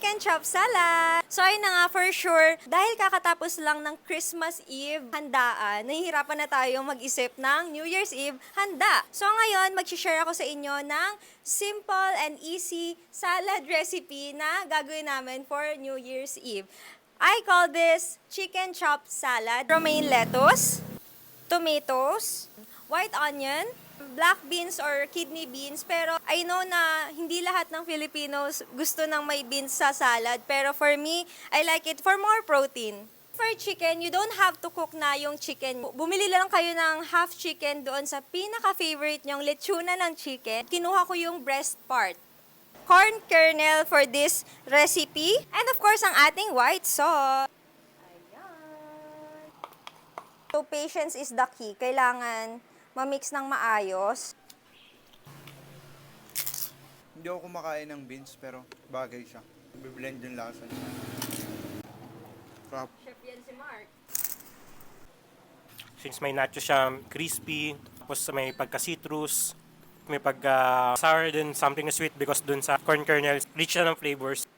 chicken chop salad. So ayun na nga, for sure, dahil kakatapos lang ng Christmas Eve handaan, nahihirapan na tayong mag-isip ng New Year's Eve handa. So ngayon, mag-share ako sa inyo ng simple and easy salad recipe na gagawin namin for New Year's Eve. I call this chicken chop salad. Romaine lettuce, tomatoes, white onion, black beans or kidney beans. Pero I know na hindi lahat ng Filipinos gusto ng may beans sa salad. Pero for me, I like it for more protein. For chicken, you don't have to cook na yung chicken. Bumili lang kayo ng half chicken doon sa pinaka-favorite nyong lechuna ng chicken. Kinuha ko yung breast part. Corn kernel for this recipe. And of course, ang ating white sauce. Ayan. So, patience is the key. Kailangan ma-mix ng maayos. Hindi ako kumakain ng beans pero bagay siya. Biblend yung lasa niya. Crap. Chef yan si Mark. Since may nacho siya crispy, tapos may pagka-citrus, may pagka-sour din, something na sweet because dun sa corn kernels, rich siya ng flavors.